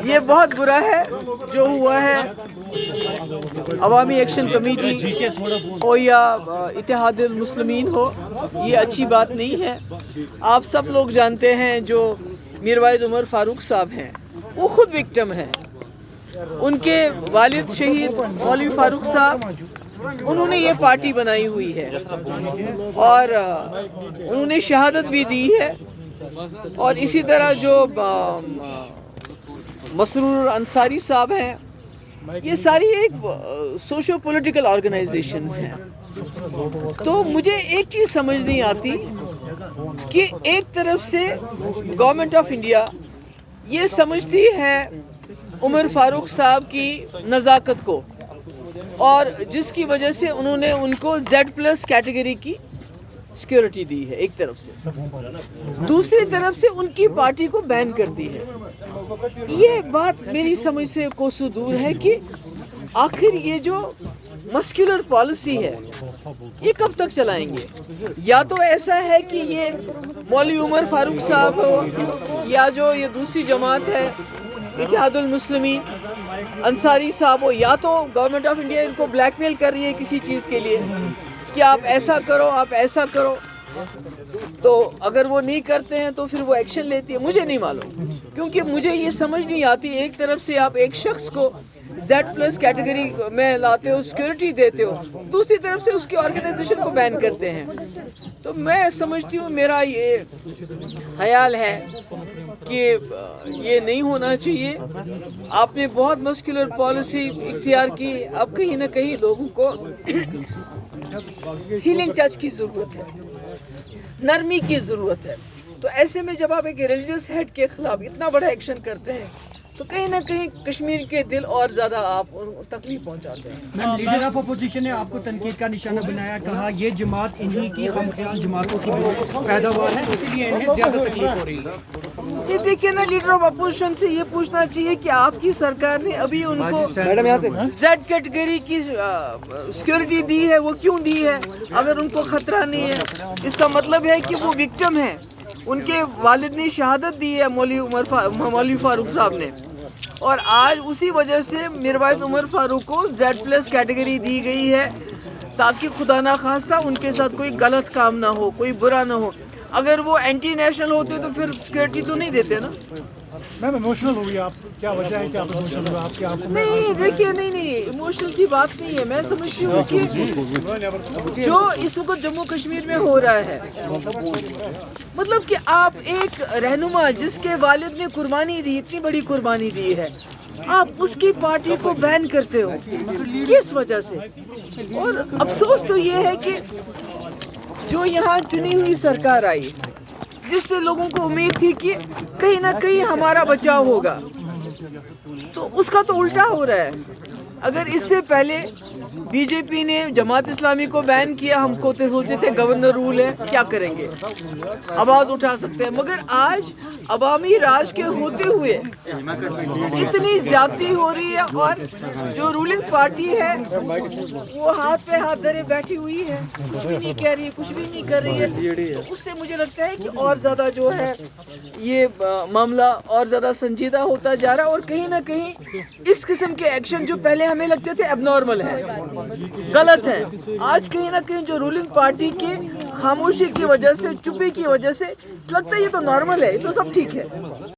یہ بہت برا ہے جو ہوا ہے. عوامی ایکشن کمیٹی ہو یا اتحاد المسلمین ہو، یہ اچھی بات نہیں ہے. آپ سب لوگ جانتے ہیں جو میروائز عمر فاروق صاحب ہیں وہ خود وکٹم ہیں. ان کے والد شہید مولوی فاروق صاحب انہوں نے یہ پارٹی بنائی ہوئی ہے اور انہوں نے شہادت بھی دی ہے. اور اسی طرح جو مسرور انصاری صاحب ہیں، یہ ساری ایک سوشو پولیٹیکل آرگنائزیشنز ہیں. تو مجھے ایک چیز سمجھ نہیں آتی کہ ایک طرف سے گورنمنٹ آف انڈیا یہ سمجھتی ہے عمر فاروق صاحب کی نزاکت کو، اور جس کی وجہ سے انہوں نے ان کو Z+ کیٹیگری کی سیکیورٹی دی ہے ایک طرف سے، دوسری طرف سے ان کی پارٹی کو بین کرتی ہے. یہ بات میری سمجھ سے کوسوں دور ہے کہ آخر یہ جو مسکولر پالیسی ہے یہ کب تک چلائیں گے؟ یا تو ایسا ہے کہ یہ مولوی عمر فاروق صاحب ہو یا جو یہ دوسری جماعت ہے اتحاد المسلمین انصاری صاحب ہو، یا تو گورنمنٹ آف انڈیا ان کو بلیک میل کر رہی ہے کسی چیز کے لیے کہ آپ ایسا کرو، آپ ایسا کرو. تو اگر وہ نہیں کرتے ہیں تو پھر وہ ایکشن لیتی ہے. مجھے نہیں معلوم، کیونکہ مجھے یہ سمجھ نہیں آتی. ایک طرف سے آپ ایک شخص کو Z+ کیٹیگری میں لاتے ہو، سیکیورٹی دیتے ہو، دوسری طرف سے اس کی آرگنائزیشن کو بین کرتے ہیں. تو میں سمجھتی ہوں، میرا یہ خیال ہے کہ یہ نہیں ہونا چاہیے. آپ نے بہت مسکولر پالیسی اختیار کی. اب کہیں نہ کہیں لوگوں کو ہیلنگ ٹچ کی ضرورت ہے، نرمی کی ضرورت ہے. تو ایسے میں جب آپ ایک ریلیجیس ہیڈ کے خلاف اتنا بڑا ایکشن کرتے ہیں تو کہیں نہ کہیں کشمیر کے دل اور زیادہ آپ تکلیف پہنچاتے ہیں. میم، لیڈر آف اپوزیشن نے آپ کو تنقید کا نشانہ بنایا، کہا یہ جماعت انہی کی خام خیال جماعتوں کی پیداوار ہے، اسی لیے انہیں زیادہ تکلیف ہو رہی ہے. یہ دیکھیے نا، لیڈر آف اپوزیشن سے یہ پوچھنا چاہیے کہ آپ کی سرکار نے ابھی ان کو Z کیٹیگری کی سیکیورٹی دی ہے، وہ کیوں دی ہے؟ اگر ان کو خطرہ نہیں ہے، اس کا مطلب ہے کہ وہ وکٹم ہیں. ان کے والد نے شہادت دی ہے مولوی فاروق صاحب نے، اور آج اسی وجہ سے میروائز عمر فاروق کو Z+ کیٹیگری دی گئی ہے تاکہ خدا نخواستہ ان کے ساتھ کوئی غلط کام نہ ہو، کوئی برا نہ ہو. اگر وہ اینٹی نیشنل ہوتے تو پھر سیکیورٹی تو نہیں دیتے نا. میم ایموشنل ہوئی آپ، کیا وجہ ہے کہ آپ ایموشنل ہوئے؟ آپ کے نہیں دیکھیے، نہیں ایموشنل کی بات نہیں ہے. میں سمجھتی ہوں کہ جو اس وقت جموں کشمیر میں ہو رہا ہے، مطلب کہ آپ ایک رہنما جس کے والد نے قربانی دی، اتنی بڑی قربانی دی ہے، آپ اس کی پارٹی کو بین کرتے ہو کس وجہ سے؟ اور افسوس تو یہ ہے کہ جو یہاں چنی ہوئی سرکار آئی جس سے لوگوں کو امید تھی کہ کہیں نہ کہیں ہمارا بچاؤ ہوگا، تو اس کا تو الٹا ہو رہا ہے. اگر اس سے پہلے بی جے پی نے جماعت اسلامی کو بین کیا، ہم کو تو سوچتے تھے گورنر رول ہے، کیا کریں گے، آواز اٹھا سکتے ہیں. مگر آج عوامی راج کے ہوتے ہوئے اتنی زیادتی ہو رہی ہے، اور جو رولنگ پارٹی ہے وہ ہاتھ پہ ہاتھ دھرے بیٹھی ہوئی ہے، کچھ بھی نہیں کہہ رہی ہے، کچھ بھی نہیں کر رہی ہے. تو اس سے مجھے لگتا ہے کہ اور زیادہ جو ہے یہ معاملہ اور زیادہ سنجیدہ ہوتا جا رہا ہے. اور کہیں نہ کہیں اس قسم کے ایکشن جو پہلے ہمیں لگتے تھے اب نارمل ہے، غلط ہے، آج کہیں نہ کہیں جو رولنگ پارٹی کی خاموشی کی وجہ سے، چپی کی وجہ سے لگتا ہے یہ تو نارمل ہے، یہ تو سب ٹھیک ہے.